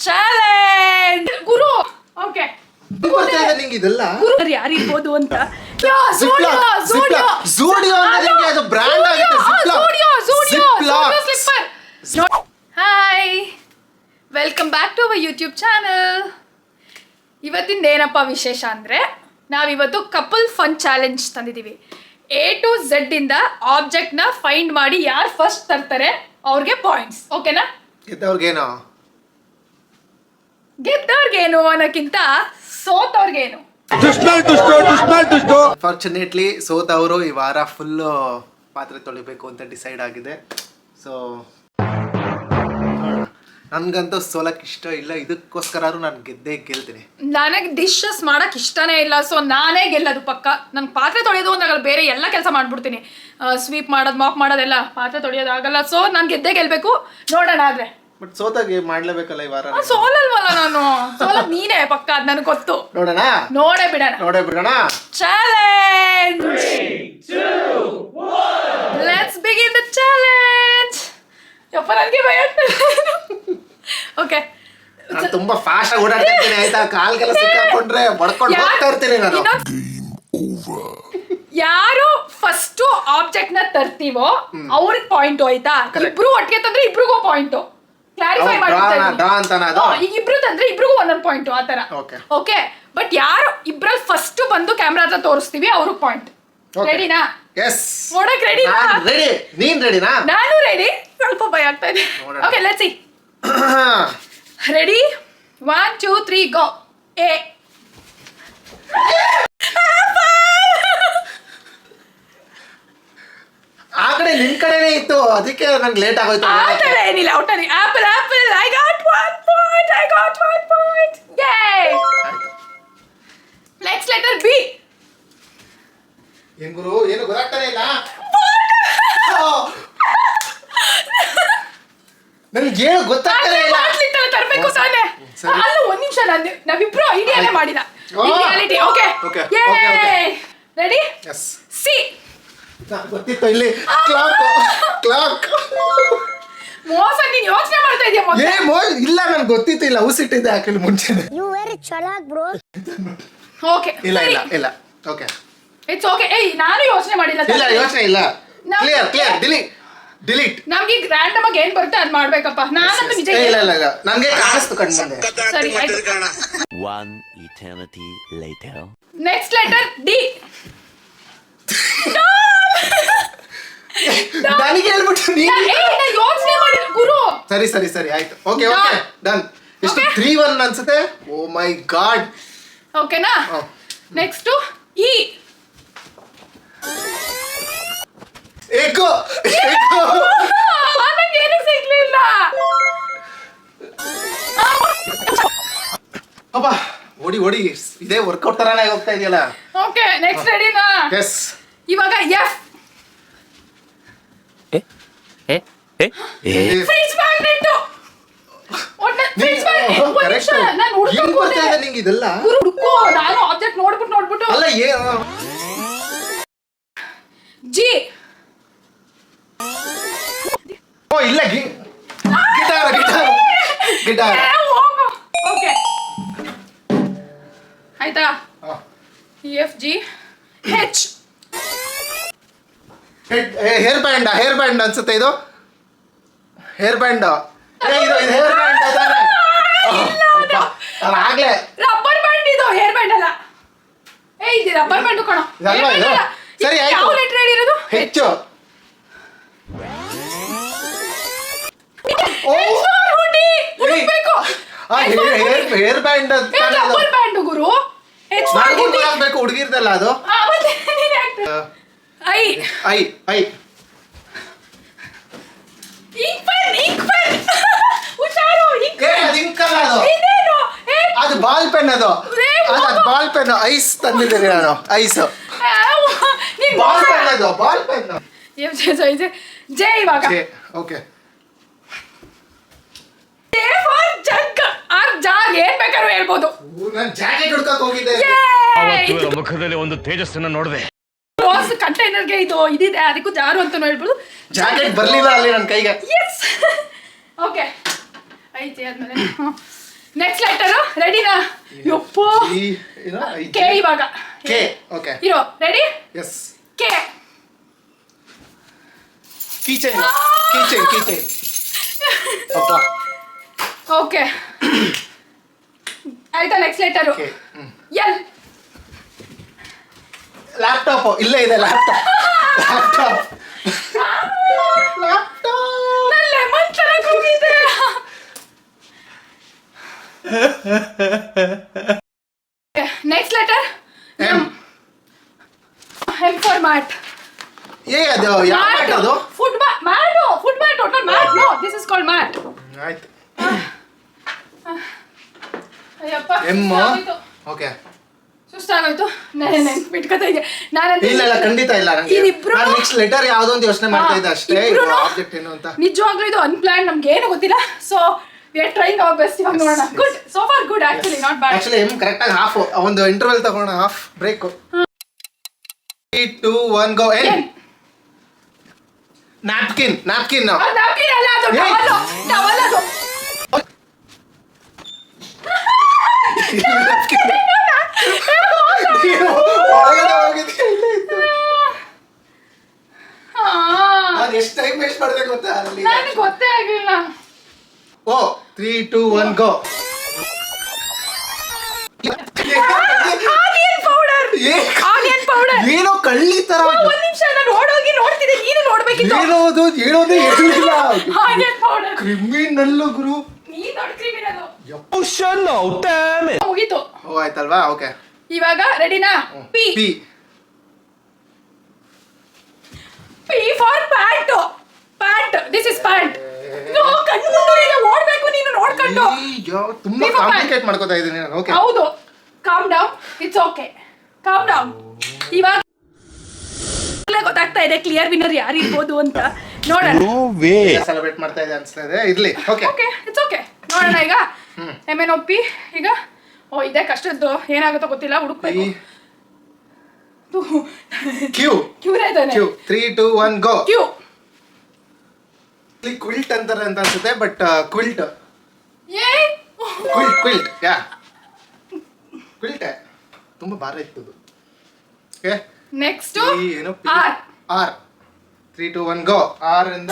Challenge ಗುರು. Okay ಇದೆಲ್ಲ ಯಾರಿರ್ಬೋದು ಅಂತ. Hi, welcome back to our YouTube channel. ಇವತ್ತಿಂದ ಏನಪ್ಪ ವಿಶೇಷ ಅಂದರೆ, ನಾವಿವತ್ತು ಕಪಲ್ ಫನ್ ಚಾಲೆಂಜ್ ತಂದಿದ್ದೀವಿ. A to Z ಇಂದ ಆಬ್ಜೆಕ್ಟ್ನ ಫೈಂಡ್ ಮಾಡಿ ಯಾರು ಫಸ್ಟ್ ತರ್ತಾರೆ ಅವ್ರಿಗೆ ಪಾಯಿಂಟ್ಸ್. ಓಕೆನಾ? ಗೆದ್ದವ್ರಿಗೇನು ಅನ್ನೋಕ್ಕಿಂತ ಸೋತವ್ರಿಗೇನು. ಅನ್ಫಾರ್ಚುನೇಟ್ಲಿ ಸೋತವರು ಈ ವಾರ ಫುಲ್ ಪಾತ್ರೆ ತೊಳಿಬೇಕು ಅಂತ ಡಿಸೈಡ್ ಆಗಿದೆ. ಸೊ ನನ್ಗಂತೂ ಸೋಲಕ್ ಇಷ್ಟ ಇಲ್ಲ, ಇದಕ್ಕೋಸ್ಕರ ನಾನು ಗೆಲ್ತೀನಿ. ನನಗೆ ಡಿಶಸ್ ಮಾಡಕ್ ಇಷ್ಟನೇ ಇಲ್ಲ, ಸೊ ನಾನೇ ಗೆಲ್ಲದು ಪಕ್ಕ. ನನ್ಗೆ ಪಾತ್ರೆ ತೊಳೆಯೋದು ಅಂದಾಗಲ್ಲ, ಬೇರೆ ಎಲ್ಲ ಕೆಲಸ ಮಾಡ್ಬಿಡ್ತೀನಿ. ಸ್ವೀಪ್ ಮಾಡೋದು, ಮಾಪ್ ಮಾಡೋದೆಲ್ಲ, ಪಾತ್ರೆ ತೊಳೆಯೋದಾಗಲ್ಲ. ಸೊ ನಾನು ಗೆಲ್ಲಬೇಕು. ನೋಡೋಣ. ಆದ್ರೆ ಬಟ್ ಸೋತಾಗೆ ಮಾಡ್ಲೇಬೇಕಲ್ಲ ಈ ವಾರ. ಸೋಲಲ್ವಲ್ಲ ನಾನು, ಸೋಲದ್ ನೀನೇ ಪಕ್ಕ, ಅದ್ ನನಗೆ ಗೊತ್ತು. ನೋಡೋಣ, ನೋಡೇ ಬಿಡೋಣ. Challenge, let's begin the challenge. ಯಪ್ಪ, ನನಗೆ ಭಯ ಆಗ್ತದೆ. ಓಕೆ, ನಾನು ತುಂಬಾ ಫಾಸ್ಟ್ ಆಗಿ ಓಡಾಡ್ತಿರ್ತೀನಿ ಆಯ್ತಾ. ಕಾಲ್ಗೆಲ್ಲ ಸಿಕ್ಕಾಕೊಂಡ್ರೆ ಬಡ್ಕೊಂಡು ಹೋಗ್ತಾ ಇರ್ತೀನಿ ನಾನು. ಯಾರು ಫಸ್ಟ್ ಆಬ್ಜೆಕ್ಟ್ ನ ತರ್ತೀವೋ ಅವ್ರಿಗೆ ಪಾಯಿಂಟ್ ಆಯ್ತಾ. ಇಬ್ರು ಒಟ್ಟಿಗೆ ತಂದ್ರೆ ಇಬ್ರಿಗೂ ಪಾಯಿಂಟ್. ಕ್ಲಾರಿಫೈ ಮಾಡ್ತೀನಿ. ಈಗ ಇಬ್ರು ತಂದ್ರೆ ಇಬ್ರಿಗೂ ಒಂದೊಂದು ಪಾಯಿಂಟ್ ಆ ತರ. ಓಕೆ, ಬಟ್ ಯಾರು ಇಬ್ರಲ್ಲಿ ಫಸ್ಟ್ ಬಂದು ಕ್ಯಾಮ್ರಾ ಹತ್ರ ತೋರಿಸ್ತೀವಿ ಅವ್ರಿಗೆ ಪಾಯಿಂಟ್. ರೆಡಿನಾ? ನೋಡಕ್ ರೆಡಿ? ನೀನ್ ರೆಡಿನಾ? ನಾನು ರೆಡಿ. ಸ್ವಲ್ಪ ಭಯ ಆಗ್ತಾ ಇದೆ. Okay, let's see. Ready? 1 2 3 go. A ಆ ಕಡೆ ನಿನ್ ಕಡೆನೇ ಇತ್ತು, ಅದಕ್ಕೆ ನಂಗೆ ಲೇಟ್ ಆಗೋಯ್ತು. ಆ ಕಡೆ ಏನಿಲ್ಲ, ಒಟ್ಟಲ್ಲಿ ಆಪಲ್. I got 1 point. ಯೇ. Next letter B. ಏನ್ ಗುರು, ಏನು ಗೊತ್ತಾಗ್ತಾನೆ ಇಲ್ಲ. ನನಗೆ ಏನು ಗೊತ್ತಾಗ್ತಾನೆ ಇಲ್ಲ. ತರಬೇಕು ತಾನೆ. ಅಲ್ಲ, ಒಂದ್ ನಿಮಿಷ, ನಾವಿಬ್ರು ಐಡಿಯಾನೇ ಮಾಡಿದ. ರಿಯಾಲಿಟಿ. Okay, ready? ಸಿ. ಗೊತ್ತಿತ್ತು ಇಲ್ಲಿ ಕ್ಲಾಕ್. ಮೋಸ, ನೀನ್ ಯೋಚನೆ ಮಾಡ್ತಾ ಇದೀಯ. ಇಲ್ಲ, ನನ್ಗೆ ಗೊತ್ತಿತ್ತು. ಇಲ್ಲ, ಔಸಿಟ್ಟಿದ್ದೆ ಹಾಕಲಿ ಮುಂಚೆ. ಓಕೆ, ಇಲ್ಲ. Okay, it's okay. ಏಯ್, ನಾನು ಯೋಚನೆ ಮಾಡಿಲ್ಲ. ಯೋಚನೆ ಇಲ್ಲ. ಕ್ಲಿಯರ್. ಡಿಲೀಟ್. ನಮ್ಗೆ ಈಗ ರ್ಯಾಂಡಮ್ ಆಗಿ ಏನ್ ಬರುತ್ತೆ ಅದ್ ಮಾಡ್ಬೇಕಪ್ಪ. ನಾನಂತೂ ನಿಜ ಇಲ್ಲ, ನಂಗೆ ಕಾಣಿಸ್ತು ಕಣ್ಮುಂದೆ. ಸರಿ, One eternity later. Next letter D. ನನಗೆ ಹೇಳ್ಬಿಟ್ಟು ಯೋಚನೆ ಮಾಡಿ ಗುರು. ಸರಿ ಆಯ್ತು. Okay, done. ಎಷ್ಟು 3-1 ಅನ್ಸುತ್ತೆ. ಓ ಮೈ ಗಾಡ್. ಓಕೆನಾ? Next E. ಏಕೋ ನನಗೆ ಏನು ಸಿಗ್ಲಿಲ್ಲ. ಅಬ್ಬಾ, ಓಡಿ ಇದೇ ವರ್ಕೌಟ್ ತರಾನೇ ಹೋಗ್ತಾ ಇದೆಯಲ್ಲ. ಓಕೆ, ನೆಕ್ಸ್ಟ್ ರೆಡಿನಾ? ಎಸ್. ಇವಾಗ F. Fridge magnet. Fridge magnet. Correct. ನಾನು ಹುಡುಕ್ತಾ ಇದ್ದೆ ನಿಂಗೆ ಇದೆಲ್ಲ. ಹುಡುಕೋ, ನಾನು ಆಬ್ಜೆಕ್ಟ್ ನೋಡ್ಬಿಟ್ಟು ಅಲ್ಲ, ಜಿ. ಓ ಇಲ್ಲ, ಗಿಟಾರ್. ಓಕೆ, ಆಯ್ತಾ? ಎಫ್ ಜಿ ಹೆಚ್. ಹೇರ್ ಬ್ಯಾಂಡ್ ಅನ್ಸುತ್ತೆ ಇದು. Hair band. ಇದು ಹೇರ್ ಬ್ಯಾಂಡ್ ಅದಾನೆ. ಆಗ್ಲೇ ರಬ್ಬರ್ ಬ್ಯಾಂಡ್. ಇದು ಹೇರ್ ಬ್ಯಾಂಡ್ ಅಲ್ಲ. ಇದು ರಬ್ಬರ್ ಬ್ಯಾಂಡ್ ಕಣೋ. ಸರಿ, ಆಯ್ತು. ಯಾವ ಲೆಟರ್ ಹೇಳಿರೋದು? ಹೆಚ್ಚು. ಹೇರ್ ಬ್ಯಾಂಡ್ ರಬ್ಬರ್ ಬ್ಯಾಂಡ್ ಗುರು. ಹಾಕ್ಬೇಕು ಹುಡುಗಿರ್ದಲ್ಲ ಅದು. ಐ. ಅದು ಬಾಲ್ ಪೆನ್. ಅದು ಬಾಲ್ ಪೆನ್. ಐಸ್ ತಂದಿದ್ದೀನಿ ನಾನು. Ice ball pen. ಜೆ. ಇವಾಗ ಓಕೆ. ಜಾಗ್ ಏನ್ ಬೇಕಾದ್ರೂ ಹೇಳ್ಬೋದು. ನಾನು ಜಾಕೆಟ್ ಹುಡ್ಕಕ್ ಹೋಗಿದ್ದೆ. ಮುಖದಲ್ಲಿ ಒಂದು ತೇಜಸ್ಸನ್ನ ನೋಡಿದೆ. ಕಂಟೈನರ್ಗೆ ಇದಿದೆ, ಅದಕ್ಕೂ ಜಾರು ಅಂತ ಹೇಳ್ಬೋದು. ಜಾಕೆಟ್ ಬರ್ಲಿಲ್ಲ ಅಲ್ಲಿ ನನ್ನ ಕೈಗೆ. ಓಕೆ, ಐತಿ ಆದ್ಮೇಲೆ ನೆಕ್ಸ್ಟ್ ಲೆಟರು ರೆಡಿನಾ ಯಪ್ಪ ಕೆ ಇವಾಗ ಕೆ ಓಕೆ ಇರೋ ರೆಡಿ ಎಸ್ ಕೆ ಕೀಚೈನ್ ಅಪ್ಪ ಓಕೆ ಆಯ್ತಾ ನೆಕ್ಸ್ಟ್ ಲೆಟರು ಎಲ್ ಲ್ಯಾಪ್ಟಾಪ್ ಇಲ್ಲೇ ಇದೆ ಲ್ಯಾಪ್ಟಾಪ್ ನಾನು ಲೆಮನ್ ತರಕ್ ಹೋಗಿದ್ದೆ next letter M M for mat ಅದು ಯಾವ ಮ್ಯಾಟ್ ಅದು food mat no this is called mat ಆಯ್ತು ಅಯ್ಯಪ್ಪ ಎಂ ಸುಸ್ತಾಗೋಯ್ತು. ಓಕೆ ಸುಸ್ತಾಗೋಯ್ತು ಬಿಟ್ಕೊತಾ ಇದ್ದೆ ನಾನಂತ ಇಲ್ಲ ಖಂಡಿತ ಇಲ್ಲ ನಂಗೆ ಇದಿಬ್ರು- ನಾನು ನೆಕ್ಸ್ಟ್ ಲೆಟರ್ ಯಾವ್ದೋ ಒಂದು ಯೋಚನೆ ಮಾಡ್ತಾ ಇದ್ದೆ ಅಷ್ಟೇ ಇಬ್ರುನು ಆಬ್ಜೆಕ್ಟ್ ಏನು ಅಂತ ನಿಜವಾಗ್ಲೂ ಇದು ಅನ್ಪ್ಲಾನ್ ನಮ್ಗೆ ಏನು ಗೊತ್ತಿಲ್ಲ so we are trying hour best ಇವಾಗ ನೋಡೋಣ good so for good actually not bad actually M correct ಆಗಿ ಹಾಫ್ ಒಂದು ಇಂಟರ್ವಲ್ ತಗೋಣ ಹಾಫ್ ಬ್ರೇಕ್ 3 2 1 ಗೋ ಎನ್ ನ್ಯಾಪ್ಕಿನ್ ನಾಪ್ಕಿನ್ ಅಲ್ಲ ಅದು ಏಯ್! ಟವಲ್ ಅದು ಒಳಗಡೆ ಹೋಗಿದ್ದೆ ಇಲ್ಲೇ ಇತ್ತು ಹಾ ನಾನು ಎಷ್ಟು ಟೈಮ್ ವೇಸ್ಟ್ ಮಾಡಿದೆ ಗೊತ್ತಾ ಅಲ್ಲಿ ನನಗೆ ಗೊತ್ತೇ ಆಗಿಲ್ಲ ಓ 3 2 1 ಗೋ ಆನಿಯನ್ ಪೌಡರ್ ಏನೋ ಕಳ್ಳಿ ತರ ಒಂದ್ ನಿಮಿಷ ನಾನು ಓಡೋಗಿ ನೋಡ್ತಿದ್ದೆ ನೀನು ನೋಡ್ಬೇಕಿತ್ತು ಹೇಳೋದೇ ಹೇಳಿಲ್ಲ ಆನಿಯನ್ ಪೌಡರ್ ಕ್ರಿಮಿನಲ್ ಗುರು ನೀ ದೊಡ್ಡ criminal Oh shit, no, damn it! ಮುಗೀತು ಓ ಆಯ್ತಲ್ವಾ ಓಕೆ ಇವಾಗ ರೆಡಿನಾ P P P for pant this is pant no ಕಣ್ಣು ಮುಂದೆ ಓಡ್ಬೇಕು ನೀನು ನೋಡ್ಕೊಂಡು ತುಂಬಾ P for pant. ಕಾಂಪ್ಲಿಕೇಟ್ ಮಾಡ್ಕೋತಾ ಇದ್ದೀನಿ ನಾನು ಓಕೆ ಹೌದು calm down it's okay calm down ಇವಾಗ ಗೊತ್ತಾಗ್ತಾ ಇದೆ ಕ್ಲಿಯರ್ ವಿನ್ನರ್ ಯಾರು ಇರ್ಬೋದು ಅಂತ ನೋಡೋಣ ಸೆಲೆಬ್ರೇಟ್ ಮಾಡ್ತಾ ಇದೆ ಅನ್ಸ್ತಾ ಇದೆ ಇರ್ಲಿ ಓಕೆ ಓಕೆ ಇಟ್ಸ್ ಓಕೆ ನೋಡೋಣ ಈಗ MNOP ಈಗ ಓ ಇದೇ ಕಷ್ಟದ್ದು ಏನಾಗುತ್ತೋ ಗೊತ್ತಿಲ್ಲ ಹುಡುಕ್ಬೇಕು ಕ್ಯೂ ಕ್ಯೂರೇ ಇದ್ದಾನೆ ಕ್ಯೂ 3 2 1 ಗೋ ಕ್ಯೂ ಕ್ವಿಲ್ಟ್ ಅಂತಾರೆ ಅಂತ ಅನ್ಸುತ್ತೆ ಬಟ್ ಕ್ವಿಲ್ಟ್ ಏ ಕ್ವಿಲ್ಟ್ ಯಾ ಕ್ವಿಲ್ಟ್ ತುಂಬಾ ಭಾರ ಇತ್ತು ಅದು ಓಕೆ ನೆಕ್ಸ್ಟ್ ಏನು ಆರ್ ಆರ್ 3 2 1 ಗೋ ಆರ್ ಇಂದ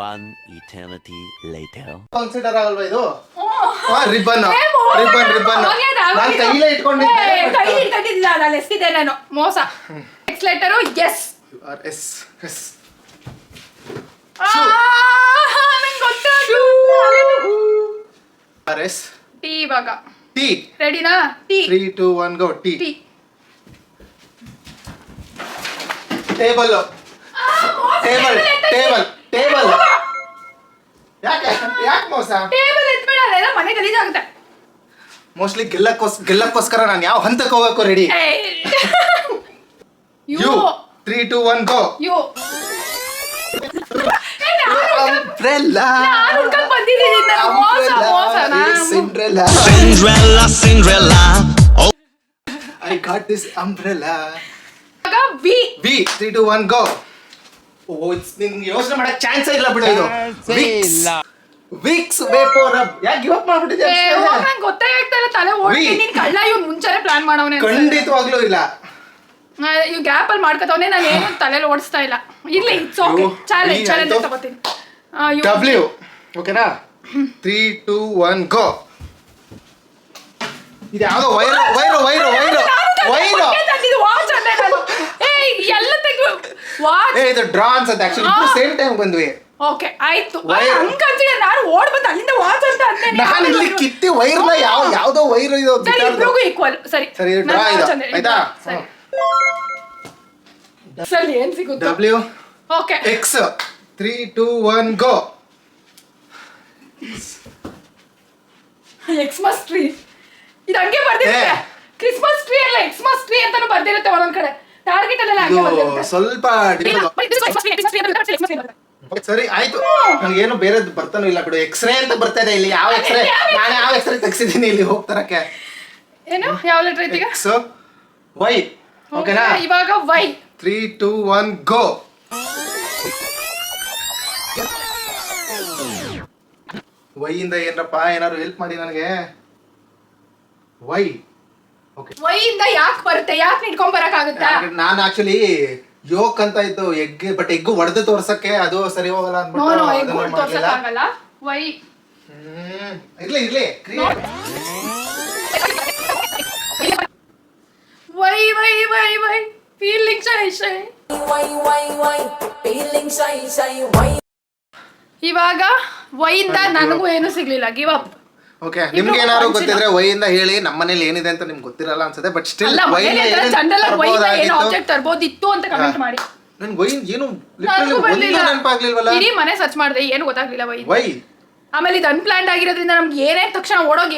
One eternity later. ಕನ್ಸಿಡರ್ ಆಗಲ್ವಾ ಇದು ರಿಬ್ಬನ್ ನಾನು ಕೈಲೇ ಇಟ್ಕೊಂಡಿದ್ದೆ ಕೈ ಇಟ್ಕೊಂಡಿದ್ದಿಲ್ಲ ನಾನು ಎಸ್ತಿದ್ದೆ ನಾನು ಮೋಸ next letter S R S S ನಂಗೆ ಗೊತ್ತಾಯ್ತು ಆರ್ ಎಸ್ ಟಿ ಇವಾಗ ಟಿ ರೆಡಿನಾ T 3 2 1 go T T table table table table ಯಾಕೆ ಮೋಸ ಟೇಬಲ್ ಎತ್ಬೇಡ ಅದೆಲ್ಲ ಮನೆ ಗಲೀಜಾಗುತ್ತೆ ಮೋಸ್ಟ್ಲಿ ಗೆಲ್ಲಕ್ಕೋಸ್ಕರ ನಾನು ಯಾವ ಹಂತಕ್ಕೆ ಹೋಗಕ್ಕೂ ready U U 3 2 1 go U umbrella ನಾನು ಹುಡ್ಕೊಂಡ್ ಬಂದಿದ್ದೀನಿ ನಾನು ಮೋಸ Cinderella Cinderella. Oh. I got this umbrella V V 3 2 1 go oh it's ನಿಂಗೆ ಯೋಚನೆ ಮಾಡಕ್ ಚಾನ್ಸ್ ಇಲ್ಲ ಬಿಡು ಇದು ವಿಕ್ಸ್ ವೇಪೋ ರಬ್ ಯಾಕೆ ಗಿವ್ ಅಪ್ ಮಾಡ್ಬಿಟ್ಟಿದ್ಯಾ ನಂಗೆ ಗೊತ್ತೇ ಆಗ್ತಾ ಇಲ್ಲ ತಲೆ ಓಡ್ತೀನಿ ನೀನ್ ಕಳ್ಳ ಇವ್ನು ಮುಂಚೆನೆ ಪ್ಲಾನ್ ಮಾಡವನೆ ಖಂಡಿತವಾಗ್ಲೂ ಇಲ್ಲ ಇವ್ ಗ್ಯಾಪ್ ಅಲ್ಲಿ ಮಾಡ್ಕೊತವನೆ ನಾನು ಏನು ತಲೆಯಲ್ಲಿ ಓಡಿಸ್ತಾ ಇಲ್ಲ ಇರ್ಲಿ ಇಟ್ಸ್ ಓಕೆ ಚಾಲೆಂಜ್ ಚಾಲೆಂಜ್ ತಗೋತೀನಿ ಡಬ್ಲ್ಯೂ ಓಕೆನಾ 3 2 1 ಗೋ ಇದು ಯಾವ್ದೋ ವೈರು ವಾಚ್ ಅಲ್ಲೇ ನಾನು ಎಲ್ಲ ತೆಗ್ದು ವಾಚ್ ಇದು ಡ್ರಾ ಅನ್ಸುತ್ತೆ ಆಕ್ಚುಲಿ ಸೇಮ್ ಟೈಮ್ ಬಂದ್ವಿ ಓಕೆ ಆಯ್ತು Wire. ಹಂಗ್ ಅನ್ಸಿದೆ ನಾನು ಓಡ್ ಬಂದು ಅಲ್ಲಿಂದ ವಾಚ್ ಅಂತ ಅಂದೆ ನಾನು ಇಲ್ಲಿ ಕಿತ್ತಿ ವೈರ್ನ ಯಾವ್ದೋ ವೈರ್ ಇದು ಸರಿ ಇಬ್ರಿಗೂ ಈಕ್ವಲ್ ಸರಿ ಸರಿ ನಾನ್ ಡ್ರಾ ಇದು watch ಅಂದೆ. ಆಯ್ತಾ ಸರಿ ಸರಿ ಏನ್ ಸಿಗುತ್ತೆ ಡಬ್ಲ್ಯೂ ಓಕೆ ಎಕ್ಸ್ 3 2 1 ಗೋ ಎಕ್ಸ್ಮಸ್ ಟ್ರೀ ಇದು ಹಂಗೆ ಬರ್ದಿರುತ್ತೆ ಕ್ರಿಸ್ಮಸ್ ಟ್ರೀ ಅಲ್ಲ ಎಕ್ಸ್ಮಸ್ ಟ್ರೀ ಅಂತಾನು ಬರ್ದಿರುತ್ತೆ ಒಂದೊಂದ್ ಕಡೆ ಟಾರ್ಗೆಟ್ ಅಲ್ಲೆಲ್ಲ ಹಂಗೆ ಇದು ಬರ್ದಿರುತ್ತೆ ಸ್ವಲ್ಪ ಸರಿ ಆಯ್ತು ನನಗೇನು ಬೇರೆದು ಬರ್ತಾನೂ ಇಲ್ಲ ಬಿಡು ಎಕ್ಸ್ರೇ ಅಂತ ಬರ್ತಾ ಇದೆ ಇಲ್ಲಿ ಯಾವ ಎಕ್ಸ್ರೇ ನಾನು ಯಾವ ಎಕ್ಸ್ರೇ ತೆಗ್ಸಿದ್ದೀನಿ ಇಲ್ಲಿ ಹೋಗ್ತಾರಕ್ಕೆ ಏನು ಯಾವ ಲೆಟರ್ ಐತಿ ಈಗ ಎಕ್ಸ್ ವೈ ಓಕೆನಾ ಇವಾಗ ವೈ 3 2 1 ಗೋ ವೈಯಿಂದ ಏನಪ್ಪ ಏನಾದ್ರು ಹೆಲ್ಪ್ ಮಾಡಿ ನನಗೆ. Y okay. ವೈಯಿಂದ ಯಾಕೆ ಬರುತ್ತೆ, ಯಾಕೆ ನಿಡ್ಕೊಂಡ್ ಬರಕ್ಕಾಗುತ್ತಾ? ನಾನು ಆಕ್ಚುಲಿ ಯೋಕ್ ಅಂತ ಇತ್ತು ಎಗ್, ಬಟ್ ಎಗ್ ಒಡೆದು ತೋರ್ಸಕ್ಕೆ ಅದು ಸರಿ ಹೋಗಲ್ಲ ಅಂದ್ಬಿಟ್ಟು ತೋರ್ಸಕ್ಕಾಗಲ್ಲ. ವೈ ಇರ್ಲಿ Y Y Y Y feeling shy shy. ಇವಾಗ ವೈಯಿಂದ ನನಗೂ ಏನು ಸಿಗ್ಲಿಲ್ಲ, ಗಿವ್ ಅಪ್. ಓಕೆ, ನಿಮ್ಗೆ ಏನಾದ್ರು ಗೊತ್ತಿದ್ರೆ ವೈಯಿಂದ ಹೇಳಿ. ನಮ್ಮ ಮನೇಲಿ ಏನಿದೆ ಅಂತ ನಿಮ್ಗೆ ಗೊತ್ತಿರಲ್ಲ ಅನ್ಸುತ್ತೆ, ಬಟ್ ಸ್ಟಿಲ್ ಏನು ಆಬ್ಜೆಕ್ಟ್ ತರಬಹುದಿತ್ತು ಅಂತ ಕಮೆಂಟ್ ಮಾಡಿ. ನನ್ಗೆ ವೈನ್ ಏನು ನೆನಪಾಗ್ಲಿಲ್ವಲ್ಲ. ಇಡೀ ಮನೆ ಸರ್ಚ್ ಮಾಡಿದೆ, ಏನು ಗೊತ್ತಾಗ್ಲಿಲ್ಲ ವೈ. ವೈ ಆಮೇಲೆ ಇದು ಅನ್ಪ್ಲಾನ್ಡ್ ಆಗಿರೋದ್ರಿಂದ ನಮ್ಗೆ ಏನೇನ್ ತಕ್ಷಣ ಓಡೋಗಿ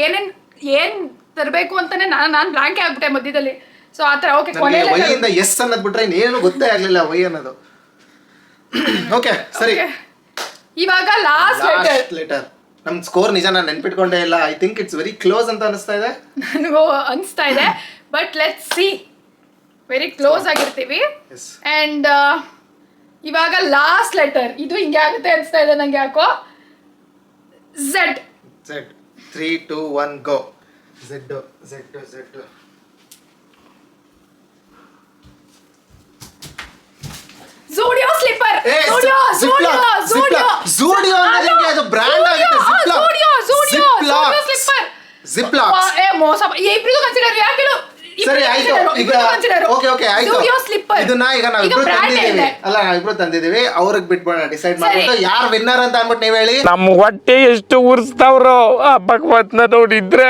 ಏನ್ ತರಬೇಕು ಅಂತಾನೆ ನಾನು ಬ್ಲಾಂಕ್ ಆಗ್ಬಿಟ್ಟೆ ಮಧ್ಯದಲ್ಲಿ. ಸೊ ಆತರ ಓಕೆ, ವೈಯಿಂದ ಎಸ್ ಅನ್ನೋದ್ ಬಿಟ್ರೆ ಇನ್ನೇನು ಗೊತ್ತೇ ಆಗ್ಲಿಲ್ಲ ವೈ ಅನ್ನೋದು. ಓಕೆ ಸರಿ, ಇವಾಗ ಲಾಸ್ಟ್ ಲೆಟರ್. ನಮ್ ಸ್ಕೋರ್ ನಿಜ ನಾನು ನೆನ್ಪಿಟ್ಕೊಂಡೇ ಇಲ್ಲ. I think it's very close ಅಂತ ಅನಿಸ್ತಾ ಇದೆ. ನನಗೂ ಅನಿಸ್ತಾ ಇದೆ, but let's see. Very close ಆಗಿರ್ತೀವಿ. ಅಂಡ್ ಇವಾಗ ಲಾಸ್ಟ್ ಲೆಟರ್. ಇದು ಹಿಂಗೆ ಆಗುತ್ತೆ ಅನಿಸ್ತಾ ಇದೆ ನಂಗೆ ಯಾಕೋ. ಝೆಡ್. 3 2 1 ಗೋ. ಝೆಡ್. ಝೂಡಿಯೋ ಸ್ಲಿಪ್ಪರ್. ಝೂಡಿಯೋ ಅನ್ನೋದು ಅದು ಬ್ರ್ಯಾಂಡ್ ಆಗುತ್ತೆ. ಜಿಪ್ಲಾಕ್. ಮೋಸ. ಇಬ್ರಿಗೂ ಕನ್ಸಿಡರ್ ಯಾಕೆ ಹೇಳು? ಸರಿ ಆಯ್ತು. ಈಗ ಓಕೆ ಆಯ್ತು. ಇದನ್ನ ಈಗ ನಾವಿಬ್ರು ತಂದಿದ್ದೀವಿ ಅಲ್ಲ, ನಾವಿಬ್ರು ತಂದಿದ್ದೀವಿ. ಅವ್ರಿಗೆ ಬಿಟ್ಬಿಡೋಣ ಡಿಸೈಡ್ ಮಾಡ್ಬಿಟ್ಟು ಯಾರು ವಿನ್ನರ್ ಅಂತ ಅನ್ಬಿಟ್ಟು ನೀವ್ ಹೇಳಿ. ನಮ್ಮ ಹೊಟ್ಟೆ ಎಷ್ಟು ಉರ್ಸ್ತಾವ್ರೋ ಆ ಭಗವತ್ನ ನೋಡಿದ್ರೆ.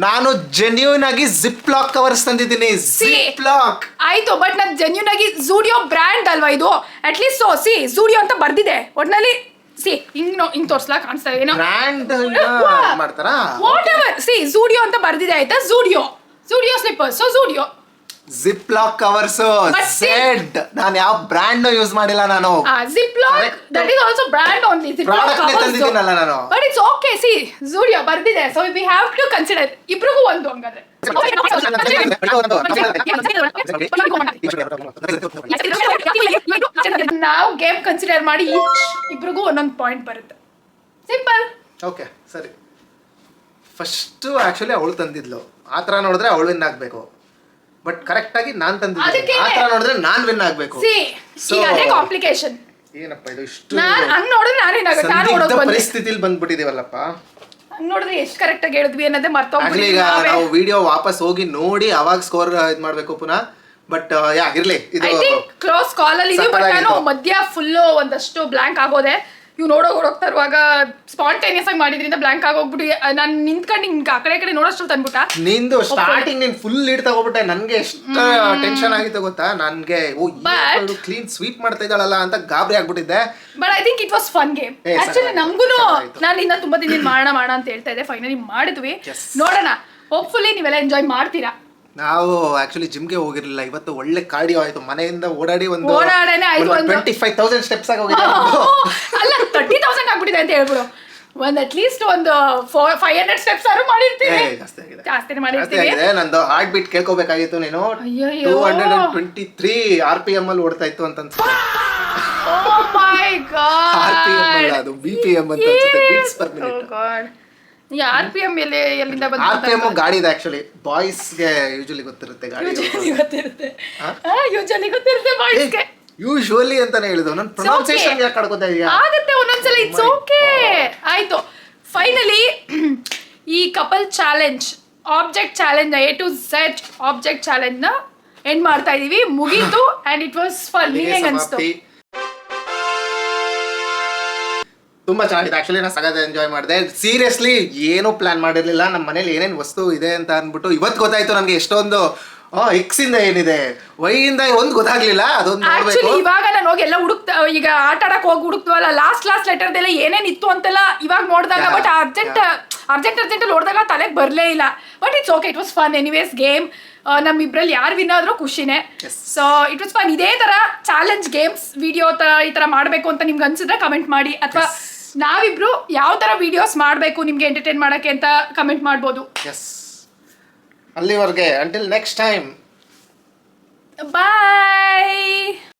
ನಾನು ಜೆನ್ಯೂನ್ ಆಗಿ ಜಿಪ್ ಲಾಕ್ ಕವರ್ಸ್ ತಂದಿದ್ದೀನಿ. ಜಿಪ್ ಲಾಕ್ ಆಯ್ತು, ಬಟ್ ನಾನು ಜೆನ್ಯೂನ್ ಆಗಿ ಝೂಡಿಯೋ ಬ್ರ್ಯಾಂಡ್ ಅಲ್ವಾ ಇದು. ಅಟ್ ಲೀಸ್ಟ್ ಝೂಡಿಯೋ ಅಂತ ಬರ್ದಿದೆ ಒಟ್ನಲ್ಲಿ. ಹಿಂಗ್ ತೋರ್ಸ್ಲಾ ಕಾಣಿಸ್ತಾ ಏನೋ ಬ್ರ್ಯಾಂಡ್ ಮಾಡ್ತಾರಾ? What ever. ಝೂಡಿಯೋ ಅಂತ ಬರ್ದಿದೆ ಆಯ್ತಾ. Zudio slippers. Zudio zip lock covers. Z. ನಾನು ಯಾವ ಬ್ರ್ಯಾಂಡ್ ಯೂಸ್ ಮಾಡಿಲ್ಲ ನಾನು. Zip lock that is also brand only. Product ನೇ ತಂದಿದ್ದೀನಲ್ಲ ನಾನು. But it's okay. ಝೂಡಿಯೋ ಬರ್ದಿದೆ, so we have to consider. ಇಬ್ರಿಗೂ ಒಂದು ಹಂಗಾದ್ರೆ. ನಾವು ಗೇಮ್ ಕನ್ಸಿಡರ್ ಮಾಡಿ ಇಬ್ರಿಗೂ ಒಂದೊಂದು ಪಾಯಿಂಟ್ ಬರುತ್ತೆ. ಸಿಂಪಲ್. ಓಕೆ ಸರಿ. ಫಸ್ಟ್ ಆಕ್ಚುಲಿ ಅವಳು ತಂದಿದ್ಲು. ಆ ಥರ ನೋಡಿದ್ರೆ ಅವಳು ವಿನ್ ಆಗ್ಬೇಕು, ಬಟ್ ಕರೆಕ್ಟ್ ಆಗಿ ನಾನ್ ತಂದಿದ್ದೆ. ಆ ಥರ ನೋಡಿದ್ರೆ ನಾನ್ ವಿನ್ ಆಗ್ಬೇಕು. ಅದೇ ಕಾಂಪ್ಲಿಕೇಶನ್. ಏನಪ್ಪ ಇದು ಇಷ್ಟು ಹಂಗ್ ನೋಡಿದ್ರೆ ನಾನೇನಾಗುತ್ತೆ ಪರಿಸ್ಥಿತಿಲಿ ಬಂದ್ಬಿಟ್ಟಿದೀವಲ್ಲಪ್ಪ. ಹಂಗ್ ನೋಡಿದ್ರೆ ಎಷ್ಟು ಕರೆಕ್ಟ್ ಆಗಿ ಹೇಳಿದ್ವಿ ಅನ್ನೋದೇ ಮರ್ತೋಗ್ಬಿಟ್ಟಿದೆ. ಈಗ ನಾವು ವಿಡಿಯೋ ವಾಪಸ್ ಹೋಗಿ ನೋಡಿ ಅವಾಗ ಸ್ಕೋರ್ ಇದ್ ಮಾಡ್ಬೇಕು ಪುನಃ. ಬಟ್ ಇರ್ಲಿ, ಇದು ಕ್ಲೋಸ್ ಕಾಲ್ ಅಲ್ಲಿ ಇದೀವಿ. ಬಟ್ ನಾನು ಮಧ್ಯ ಫುಲ್ ಒಂದಷ್ಟು ಬ್ಲಾಂಕ್ ಆಗೋದೆ. ಇವ್ ಹೋಗ್ತಾ ಇರುವಾಗ ಸ್ಪಾಂಟೇನಿಯಸ್ ಆಗಿ ಮಾಡಿದ್ರಿಂದ ಬ್ಲಾಂಕ್ ಆಗೋಗ್ಬಿಟ್ಟು ನಾನು ನಿಂತ್ಕೊಂಡು ಹಿಂಗ ಆ ಕಡೆ ನೋಡೋಷ್ಟು ತಂದ್ಬಿಟ್ಟ. ನಿಂದು ಸ್ಟಾರ್ಟಿಂಗ್ ನೀನ್ ಫುಲ್ ಲೀಡ್ ತಗೋಬಿಟ್ಟೆ. ನನ್ಗೆ ಎಷ್ಟು ಟೆನ್ಷನ್ ಆಗಿತ್ತು ಗೊತ್ತಾ. ನನ್ಗೆ ಕ್ಲೀನ್ ಸ್ವೀಪ್ ಮಾಡ್ತಾ ಇದ್ದಾಳಲ್ಲ ಅಂತ ಗಾಬರಿ ಆಗ್ಬಿಟ್ಟಿದ್ದೆ. But I think it was fun game. Actually ನಮ್ಗೂನು ನಾನು ಇನ್ನ ತುಂಬಾ ದಿನ ಮಾಡೋಣ ಅಂತ ಹೇಳ್ತಾ ಇದ್ದೆ. ಫೈನಲಿ ಮಾಡಿದ್ವಿ. ನೋಡೋಣ, ಹೋಪ್ಫುಲಿ ನೀವೆಲ್ಲ ಎಂಜಾಯ್ ಮಾಡ್ತೀರಾ. ನಾವು ಆಕ್ಚುಲಿ ಜಿಮ್ಗೆ ಹೋಗಿರ್ಲಿಲ್ಲ ಇವತ್ತು. ಒಳ್ಳೆ ಕಾರ್ಡಿಯೋ ಆಯ್ತು. ಮನೆಯಿಂದ ಓಡಾಡಿ ಒಂದು 25,000 ಸ್ಟೆಪ್ಸ್ ಆಗೋಗಿದೆ. ಅಲ್ಲ 30,000 ಆಗ್ಬಿಟ್ಟಿದೆ ಅಂತ ಹೇಳ್ಬಿಡು. ಒಂದ್ ಅಟ್ ಲೀಸ್ಟ್ ಒಂದು 500 ಸ್ಟೆಪ್ಸ್ ಆದ್ರೂ ಮಾಡಿರ್ತೀವಿ. ಜಾಸ್ತಿ ಮಾಡಿರ್ತೀವಿ. ನಂದು ಹಾರ್ಟ್ ಬೀಟ್ ಕೇಳ್ಕೋಬೇಕಾಗಿತ್ತು ನೀನು. 223 RPM ಅಲ್ಲಿ ಓಡ್ತಾ ಇತ್ತು ಅಂತ ಅನ್ಸುತ್ತೆ. Oh my god. RPM ಅಲ್ಲ, ಅದು BPM ಅಂತ ಅನ್ಸುತ್ತೆ, ಬೀಟ್ಸ್ ಪರ್ ಮಿನಿಟ್. RPM ಎಲ್ಲಿಂದ ಬಂತು? RPM ಗಾಡಿ ಇದೆ ಆಕ್ಚುಲಿ. ಬಾಯ್ಸ್ ಗೆ ಯೂಶುವಲಿ ಗೊತ್ತಿರುತ್ತೆ ಗಾಡಿ. ಯೂಶುವಲಿ ಗೊತ್ತಿರುತ್ತೆ ಬಾಯ್ಸ್ ಗೆ. ಯೂಶುವಲಿ ಅಂತಾನೆ ಹೇಳಿದ್ರು. ನನ್ನ ಪ್ರೊನೌನ್ಸಿಯೇಷನ್ ಯಾಕೆ ಕಡ್ಕೋತಾ ಇದೀಯಾ? ಆಗುತ್ತೆ ಒಂದೊಂದ್ಸಲ. It's okay. ಆಯ್ತು, ಫೈನಲಿ ಈ couple challenge, object challenge, A to Z object challenge ನ ಎಂಡ್ ಮಾಡ್ತಾ ಇದೀವಿ. ಮುಗೀತು. And it was fun. ನಿಮಗೆ ಹೇಗೆ ಅನಿಸ್ತು? ತುಂಬಾ ಚೆನ್ನಾಗಿದೆ ಆಕ್ಚುಲಿ. ನಾನು ಸಗದ ಎಂಜಾಯ್ ಮಾಡಿದೆ. ಸೀರಿಯಸ್ಲಿ ಏನೂ ಪ್ಲಾನ್ ಮಾಡಿರ್ಲಿಲ್ಲ. ನಮ್ಮ ಮನೇಲಿ ಏನೇನು ವಸ್ತು ಇದೆ ಅಂತ ಅಂದ್ಬಿಟ್ಟು ಇವತ್ತು ಗೊತ್ತಾಯ್ತು ನನಗೆ. ಎಷ್ಟೊಂದು ಎಕ್ಸ್ ಇಂದ ಏನಿದೆ, ವೈ ಇಂದ ಒಂದು ಗೊತ್ತಾಗ್ಲಿಲ್ಲ. ಅದೊಂದು ನೋಡ್ಬೇಕು. ಇವಾಗ ನಾನು ಹೋಗಿ ಎಲ್ಲ ಹುಡುಕ್ತಾ, ಈಗ ಆಟ ಆಡಕ್ ಹೋಗಿ ಹುಡುಕ್ತವಲ್ಲ, ಲಾಸ್ಟ್ ಲೆಟರ್ದೆಲ್ಲ ಏನೇನ್ ಇತ್ತು ಅಂತೆಲ್ಲ ಇವಾಗ ನೋಡಿದಾಗ. ಬಟ್ ಅರ್ಜೆಂಟ್ ನೋಡಿದಾಗ ತಲೆಗೆ ಬರ್ಲೇ ಇಲ್ಲ. But it's okay, it was fun anyways game. ನಮ್ಮಿಬ್ರಲ್ಲಿ ಯಾರು ವಿನ್ ಆದ್ರೂ ಖುಷಿನೇ. So it was fun. ಇದೇ ತರ ಚಾಲೆಂಜ್ ಗೇಮ್ಸ್ ವಿಡಿಯೋ ಈ ತರ ಮಾಡ್ಬೇಕು ಅಂತ ನಿಮ್ಗೆ ಅನ್ಸಿದ್ರೆ ಕಮೆಂಟ್ ಮಾಡಿ. ಅಥವಾ ನಾವಿಬ್ರು ಯಾವ ತರ ವಿಡಿಯೋಸ್ ಮಾಡ್ಬೇಕು ನಿಮ್ಗೆ ಎಂಟರ್ಟೈನ್ ಮಾಡಕ್ಕೆ ಅಂತ ಕಮೆಂಟ್ ಮಾಡ್ಬೋದು. ಅಲ್ಲಿವರೆಗೆ ಅಂಟಿಲ್ ನೆಕ್ಸ್ಟ್ ಟೈಮ್, ಬಾಯ್.